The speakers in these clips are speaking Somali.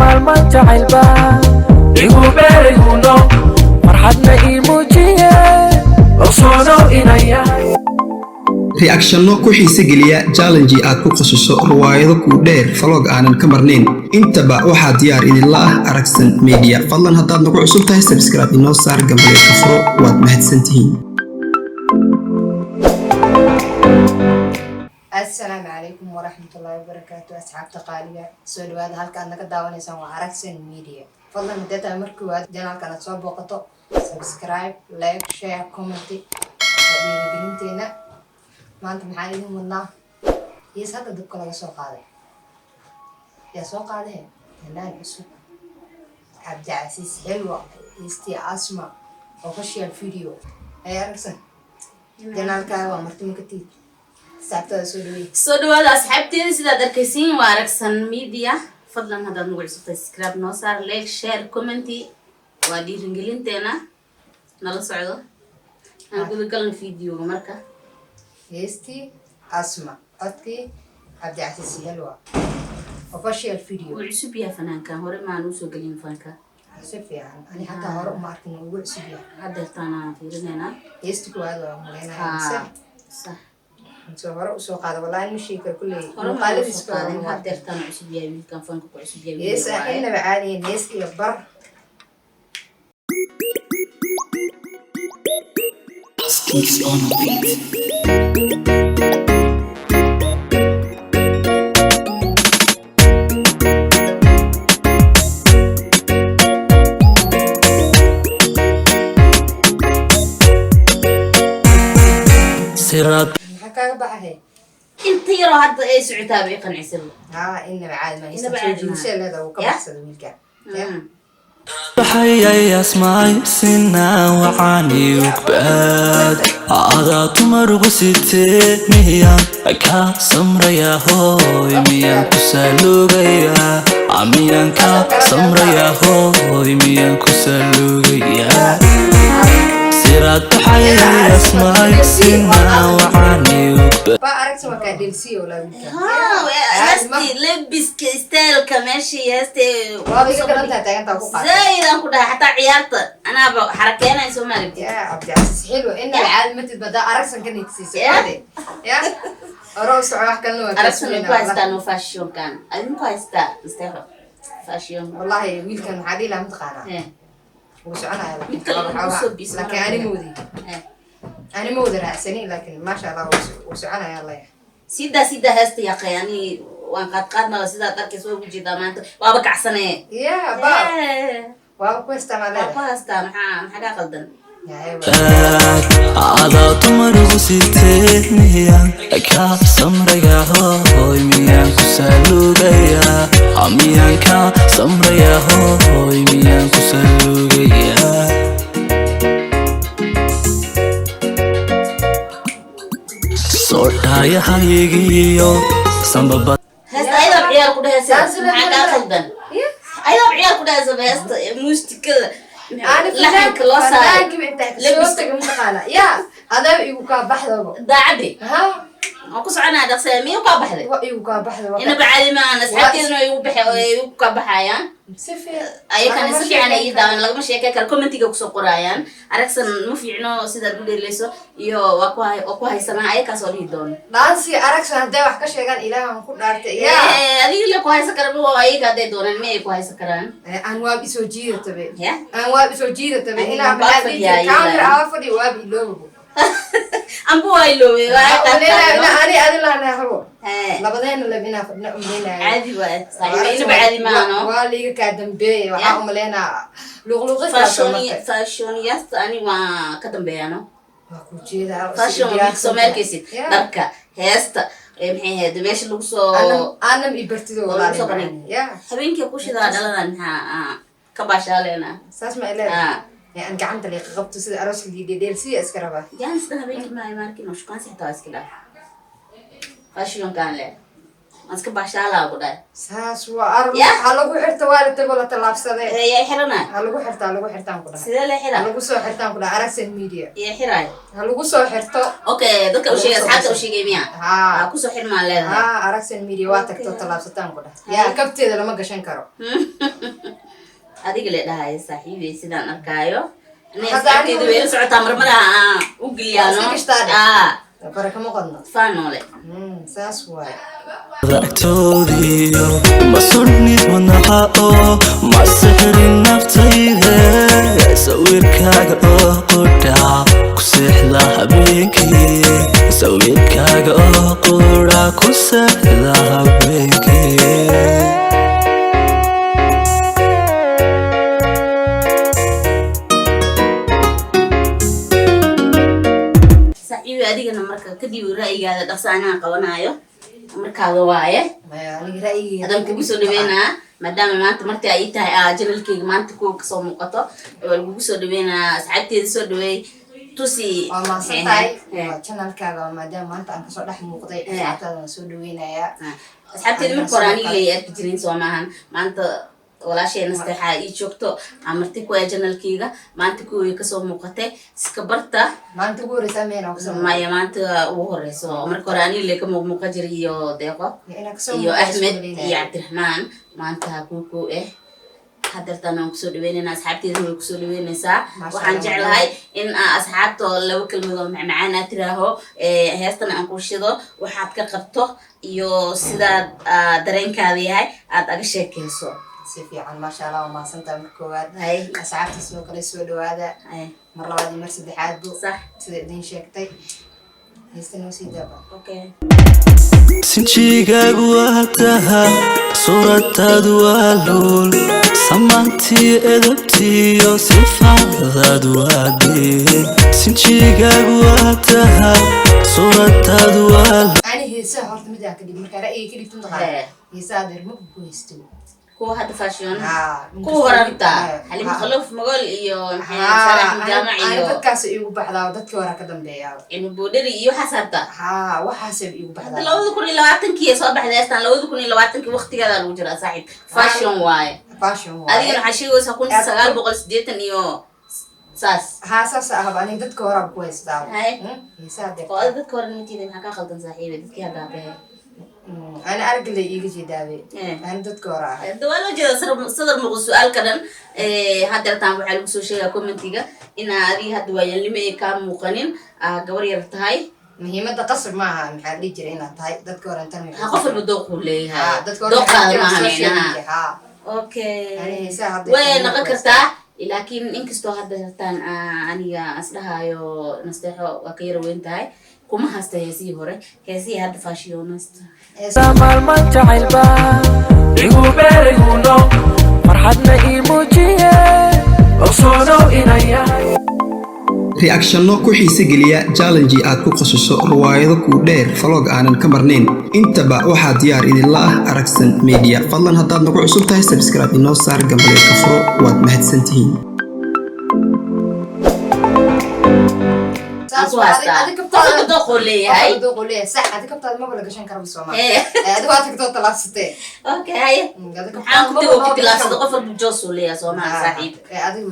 maalmaan jacaylba igu beerayuno farxadna ii muujiye ogsoonow inaan yahay reactionno ku xiise geliya challenge aad ku qosasho riwaayado ku dheer vlog aanan ka marnayn intaba waxaa diyaar idinla ah Aragsan Media fadlan haddaad nagu cusub tahay subscribe inoo saar gambalka furo waad mahadsantihiin. السلام عليكم ورحمة الله وبركاته أصحاب تقالية سؤال هذا هل كان نقدر ونسوي Aragsan Media فضلا مدتها مركوات جنال كانت صوب وقطع سبسكرايب لايك شير كومنتي بنتينا ما أنت محايدين والله يس هذا دب كلا سوق هذا يا سوق هذا هنا الأسود عبد العزيز حلوة يستي أسمع وخشي الفيديو هاي Aragsan جنال كاوا مرتين كتير soo dhawaada asxaabteeda sidaad arkaysiin waa Aragsan Media fadlan haddaad nagu cusub subscribe noo saar like share comment waa dhiirigelinteena nala socdo aan guda galan fiidiyooga marka heestii asma codkii cabdicasiis yalwa official video wuu cusub yahay fanaankan hore maan usoo gelin fanka si fiican ani hataa hore uma arkin wuu cusub yahay haddeertaan aan fiirinayna heestii kuwaad waa maleynaya sax inta hore usoo qaada wallahi ma sheegi karo kulley muuqaaladiis qaadan haddeertaan cusub yahay wiilkan fanka ku cusub yahay hees inaba caadiyin hees iyo bar Speaks on beat. Sirat maxaa baxay inta yaro hadda ay socotaa bay qanacsan inaba caadi ma heestii jiilshay leedahay uu ka baxsada wiilkan بحيي اسمعي سنا وعاني وكباد عادا تمرغ ستي ميان اكا سمريا هوي ميان كسالوغيا عميان كا سمريا هوي ميان كسالوغيا سيرات بحيي اسمعي سنا وعاني وكباد Aragsan waa ka DLC oo la wiilkan هاستي لبس ستايل كماشي هاستي waa iga garan tahay taaganta ku qaad زايد أنا كده حتى عيارته أنا حركينا يسوي مالك يا عبد العزيز حلو إن العالم متى بدأ Aragsan كان يكسيس يا أروس عواح كان له أرسل كويس كانوا فاشيون كان أنا كويس تا استغرب فاشيون والله ويل كان عادي لا متقانا وسعنا لكن أنا مودي رأسني لكن ما شاء الله وسعنا يلا سيدا هست يا أخي يعني وان قادنا سيدا تركز وجي دامانته وابك عسنة يا باب وابك وستعمل وابك استمع حاجة قدن عادا تمرغ ستي ميان اكا سمريا هوي ميان كسالوغيا عميان كا سمريا هوي ميان كسالوغيا صوتايا هايغيو سامبابا هست أيضا بعيال كده هست حاجة قدن أيضا بعيال كده هست موستي كده لحن كلاسة لبس متقانا يا هذا يوكا بحذا ده عدي ها أقص عنها ده سامي وقابح له يوكا بحذا إنه بعد ما أنا سحبت إنه يوقابح يان سفير أي كان يسفي عنا يدا أنا لقمة شيء كذا كومنتي كوكسو قرايان Aragsan ما في عنو سيدا بدي ليسو يو وقوها يسمع أي كسولي دون نانسي Aragsan هدا وحكا شيئا إله هنكون دارت يا هذه اللي قوها يسكر بو أي كده دون المي قوها يسكران أنواب يسوجير تبي يا أنواب يسوجير تبي هنا بلادي كامل عافدي واب يلوبو أمبو أيلو أنا لا هو لبدين اللي بينا فدنا أمنا عادي بقى صحيح إنه بعد ما أنا واللي كادم بي وعم لنا لغلغة فاشونيست أنا ما كتب بيانو وكوجيدا فاشون ميكسو ماركيسي دركا هيستا محي هذا ماشي لوكسو أنا مبرتدو والله يا حبينك كوشي ذا دلنا كباش علينا ساس ما إله يعني أنا قعدت لي قبضت سيد أروس اللي ديل سي أسكرها جانس ده حبينك ما يماركين وش كان سيحتوا أسكلا فاشون كان له aska bashala ku dhaay saas waa arma halagu xirta waalidka la talaabsaday ya xirana halagu xirtaan ku dhaay sida la xira halagu soo xirtaan ku dhaay Aragsan Media ya xiray halagu soo xirto okay dadka u sheegay asxaabta u sheegay miya ku soo xirmaan leedahay Aragsan Media waa tagto talaabsataan ku dhaay ya kabteeda lama gashan karo adiga la dhahay saaxiibay sidaan arkaayo asxaabteedu way socotaa marmara u giliyaano baraka ma qadno faanole saas waay agtoodiyo ma surnid wadnaha oo ma sixrin naftayde sawirkaaga oo qudha ku seexda habeenkii sawirkaaga oo qudha ku seexda habeenkii adigana marka kadib ra'yigaada dhaqso anaa qabanayo markaada waaye aniga ra'yiga adan kugu soo dhaweynaa maadaama maanta martii ay tahay janalkeyga maanta kuwa kasoo muuqato waa lagugu soo dhaweynaa asxaabteeda soo dhaweey tusi waa maasantahay janalkaaga maadaama maanta aan kasoo dhex muuqday asxaabtaada soo dhaweynayaa asxaabteeda marka hore aniga lay arki jirin soo maahan maanta walaasheena sadeexaa ii joogto amarti kuwa janalkeyga maanta kuwii kasoo muuqatay iska barta maanta ugu horeysa maya maanta ugu horeyso marka hore aniga lay ka muuqa jiray iyo deeqo iyo Ahmed iyo Cabdiraxmaan maanta kuku hadartan aan kusoo dhaweynayna asxaabteeda way kusoo dhaweynaysaa waxaan jeclahay in asxaabta laba kalmado macmacaan aad tiraaho heestan aan ku shido waxaad ka qabto iyo sidaad dareenkaada yahay aad aga sheekeyso si fiican maasha Allah ma santa mar koowaad asxaabta soo kale soo dhawaada mar labaad iyo mar saddexaad buu sax sida idin sheegtay heestan oo sidaba okay sinjigaagu waa taha suuradaadu waa luul samaantii edabtiyo sifaadaadu waa deen sinjigaagu waa taha suuradaadu waa ani heesaha horta mid aan ka dhig marka ra'yiga ka dhigto taqaan heesaha dermo ku haysto kuwa hadda fashion kuwa wararta Halim Khalof Magol iyo Sarah Jaamac iyo dadkaas igu baxdaa dadkii hore ka dambeeya in boodari iyo xasabta waxaas igu baxdaa 2020 soo baxday astaan 2020 waqtigeeda lagu jira saaxiib fashion waaye adiga waxa sheegaysaa 1980 iyo saas saas aniga dadka hore ku haystaa dadka hore nintida maxaa ka qaldan saaxiibay dadkii hadda baa أنا أرجع لي يجي جدابي أنا تذكره دوالو جدا صدر مغو سؤال كذا هذا تام بحال سوشيال كومنتيجا إن هذه هدوايا اللي ما كان مقنن جوري رتاي هي ما تقصر معها محلي جرينا تاي تذكر أنت هقفل بدوق ولا دوق معنا أوكي وين نقكرتا لكن إنكستو هذا تان أنا أصلها يو نستحو وكير وين تاي كم هستهزي هوري كذي هذا فاشيونست سامال ما تعلبا يقول بيرجونو فرحتنا إيموجيه وصونو إنايا reactionno ku xiise geliya challenge aad ku qosasho riwaayado ku dheer vlog aanan ka marnayn intaba waxaa diyaar idinla ah Aragsan Media fadlan haddaad nagu cusub tahay subscribe inoo saar gambaleelka furo waad mahadsantihiin هذا كبتاد دخولي هاي دخولي صح هذا كبتاد ما بلا قشان كرب الصومال هذا وقتك تو تلاسته اوكي هاي حان كنت تلاسته قفل بجوس ولا صومال صاحب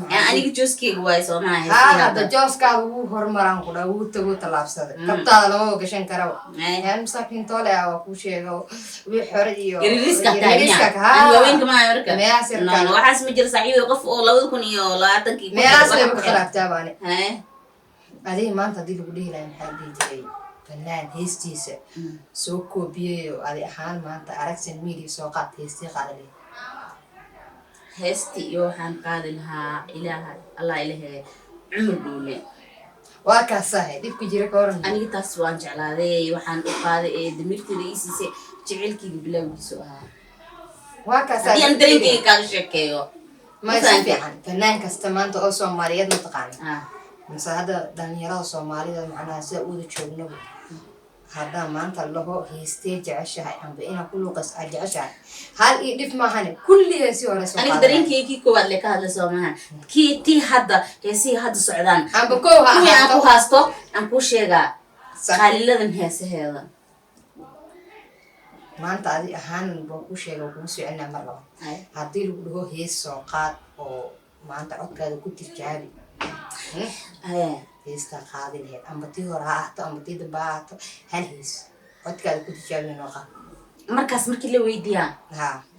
يعني جوس كي هو صومال هذا جوس كا هو هرمران كدا هو تو تلاسته كبتاد لما قشان كرب يعني مساكين طالع وكو شيغو وي خوريو يريسك تاعي انا وين كما يركب لا waxaas ma jir saaxiib qof oo 2020 meelaas ay ku khilaaftaabane هذه ما أنت دي اللي بديه لين حد يجي فنان هيستيسة سوكو بيو هذه حال ما أنت أركسن ميديا سوقات هيستي قادلي هيستي يوحنا قادلها إله الله إله عمر بولي وكاسه دي بيجي كورن أنا تاسوان جعله يوحنا قادة دمرتي رئيسي جعلكي بلاوي سوها وكاسه دي أندريكي كاشكيو ما يصير عن فنان كاستمان تقصوا ماريات متقانة بس هذا دانيرا Soomaalida macnaha sida uu joogno hada maanta laho heestay jeceshahay aan baa ku luqas jeceshahay hal ii dhif maahan kulligeesi hore soo aniga dareenkii koowaad le ka hadla Soomaaliya kii tii hadda heesii hadda socdaan aan koo aan ku haasto aan ku sheega qaaliladan heesaheeda maanta adi ahaan baan ku sheegay oo kugu soo celinaa mar laba haddii lagu dhaho hees soo qaad oo maanta codkaada ku tirjaabi heestaa qaadi laheyd amba tii hore ha ahto amba tii dambe ha ahto hal hees codkaada ku tirjaabi noo qaad markaas markii la weydiiyaan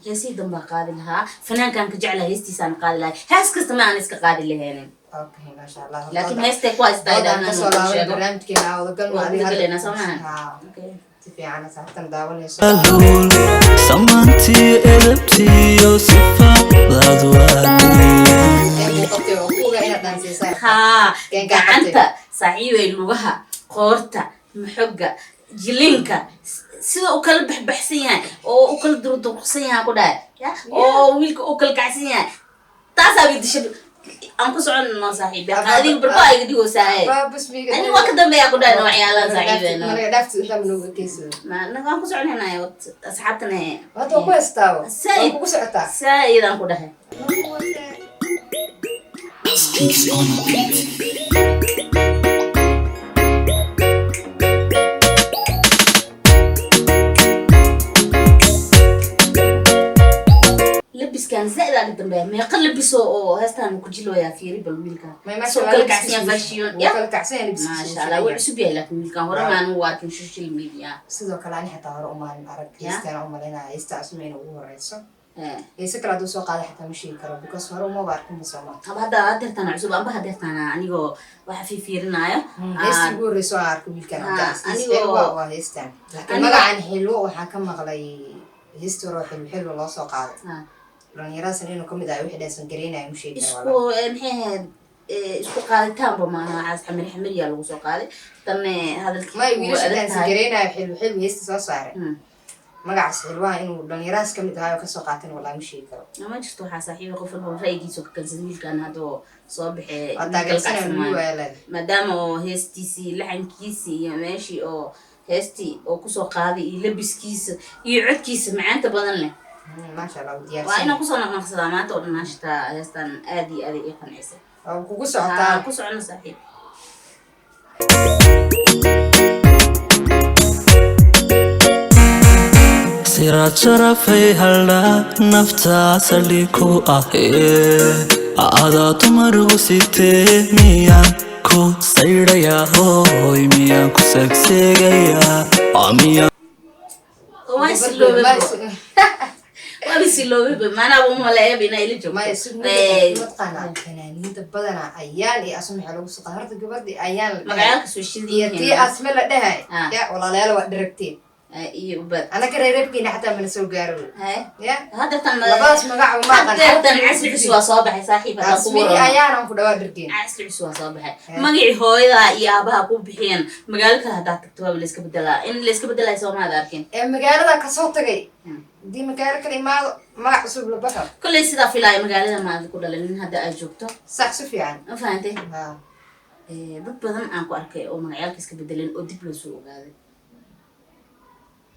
heesii dambaa qaadi lahaa fanaankaan ka jeclaa heestiisaan qaadi lahay hees kasta ma aan iska qaadi lahaynin okay maasha allah laakiin heestay ku haystaa kasoo laabay barnaamijkeena awdagal wadagalena soomaha si fiican saabtan daawanayso samaantii edabtiyo sifaadaadu haa gacanta saaxiibay lugaha qoorta maxoga jilinka sida u kala baxbaxsan yahay oo u kala durduqsan yahay ku dhahay oo wiilka u kala kacsan yahay taasaa bay disha aan ku soconno saaxiibi adiga barba ay digo saahay ani waa ka dambeeya ku dhahay noocyaalan saaxiibeena mana dhaafti inta manoo keesay ma nagaan ku soconaynaa asxaabtana wato ku heestaa said ku socotaa saidaan ku dhahay labiskan zaid aan dambeeya meeqa labiso oo heestaan ku jilooya fiiri bal wiilka soo kala kacsan fashion ya kala kacsan labis masha Allah wuu cusub yahay laakiin wiilkan hore maan u arkin social media sidoo kale ani xataa hore uma arag heestaan uma leena heestaa asmeena ugu horeyso heesa kala doo soo qaaday xataa ma sheegi karo because hore uma arkin masoma hadda adeertana cusub amba adeertana anigoo waxa fiirinaayo heestii ugu horeyso aan arko wiilkan anigoo waa heestaan laakiin magacan xilwo waxaa ka maqlay heestii hore xilwo loo soo qaaday dhalinyaradaas inuu kamid ahay wixii dhaysan gareenaya mu sheegi karo isku qaaditaanba maaha caas xamir xamiriyaa lagu soo qaaday tanne hadalkii may wiilasha dhaysan gareenaya xilwo heestii soo saaray magacaas xilwaha inuu dhalinyaradaas kamid ahay oo kasoo qaatin walaa ma sheegi karo ma jirto waxaa saaxiiba qof walba ra'yigiisa ka kansada wiilkan haddoo soo baxee maadaama oo heestiisii laxankiisii iyo meeshii oo heestii oo kusoo qaaday iyo labiskiisa iyo codkiisa macaanta badan leh maasha Allah waa inaan kusoo naqnaqsadaa maanta oo dhan hashtaa heestan aad iyo aad ii qancisa kugu socotaa ku socono saaxiib siraad sharafay haldhaa naftaa saldhig ku ahee adaa dumargu sitee miyaan ku saydhayaa hooy miyaan ku segseegayaa miyaan wabisiloobe maanaa umaleeya ina ila joogfanaaniinta badana ayaan iyo asma maxaa lagu soo qaada horta gabadhi ayaan magacaalka soo iyo tii asme la dhahay ya walaalayaal waa dharagteen iyo ubad anaga reereebkiina xataa mana soo gaaro ya haddatan labadaas magac uma haddatan casri cusub waa soo baxay saaxiib asmi ayaanan ku dhawaa dhargeen casri cusub waa soo baxay magacii hooyada iyo aabaha ku bixiyeen magaalo kale haddaad tagto waaba layska bedelaa in layska bedelay soomaada arkin magaalada kasoo tagay hadii magaalo kale imaado magac cusub la baxo kolley sidaa filaayo magaalada maada ku dhalanin hadda aad joogto sax si fiican ma fahantay dad badan aan ku arkay oo magacyaalka iska bedeleen oo dib loo soo ogaaday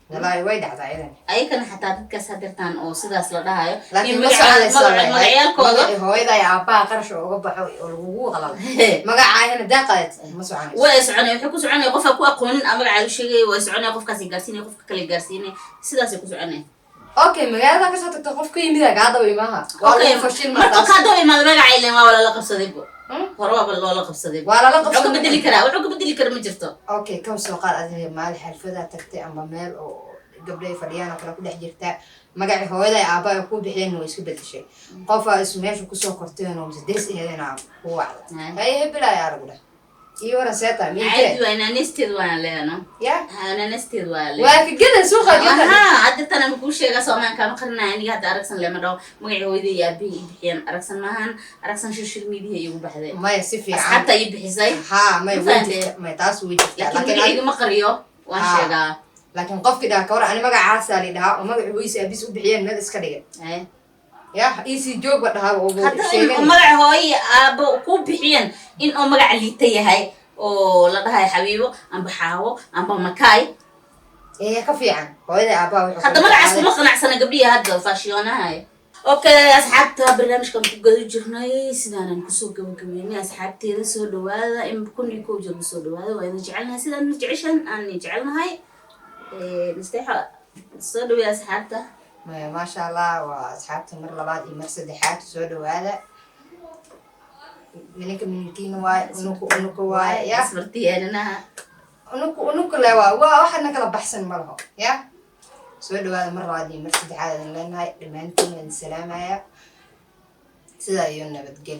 والله وايد عذايرن أي كان حتى تكسر هدرتان أو سداس لدهايو لكن مجعل هو إذا يعبا قرش وقبح والوجوه غلط مجعل هنا دقت مسوعني ويسعني يحكوا سعني يقف أكو أقون أمر على شيء ويسعني يقف كاسي جالسين يقف كل جالسين سداس يقول سعني أوكي مجال ذاك صوت تقف كي مذا قاعدة بيماها أوكي فشل ما قاعدة بيماها مجعل ما ولا لقب صديقه هرب الله لقب صديق ولا لقب صديق بدي لي كرا وعقب بدي لي كرا مجرته اوكي كم سوقات ادي مال حلفده تكتي اما ميل او قبل فديانا كلا كدخ جيرتا magaci hooyada aabaa ku bixeen way isku bedeshay qof isku meesha ku soo korteen oo deris eedana ku wacda ay hebelay aragda iyo wara seeta miye ay waa nanested waa leeno ya ana nested waa leeno waa ka gada suuqa gada hadda tan ku sheega Soomaan ka qarnaa in hadda aragsan leema dhaw magaci hooyada iyo aabay bixiyeen aragsan maahan aragsan social media iyo baxday ma si fiican hatta ay bixisay ha ma taas way laakiin ma qariyo waan sheegaa laakiin qofkii dhaha kawar ani magacaas ali dhaha oo magaciisa abis u bixiyeen meel iska dhigay ya isi joog ba dhaha oo sheegay magac hooyo aabo ku bixiyeen in oo magac liita yahay oo la dhahay xabiibo amba xaawo amba makaay ka fiican hooyada aabaa wuxuu hadda magacaas kuma qanacsana gabdhiya hadda faashiyoonahay اوكي اصحابتها برنامجكم تقدروا جرناي سيدان كسو غبغبيني اصحابتي سو دواده ام كوني كو جو سو دواده وانا جعلنا سيدان نجعشن ان جعلنا هاي نستحق soo dhaweey asxaabta ما شاء الله واصحابتي مر لبعض مر سدحات سودو هذا منكين واي ونكو واي يا asbartii elinaha ونكو لا واحد نكلا بحسن مره يا سودو هذا مر لبعض مر سدحات لان هاي دمانتين السلام يا سيدا يونا بتقل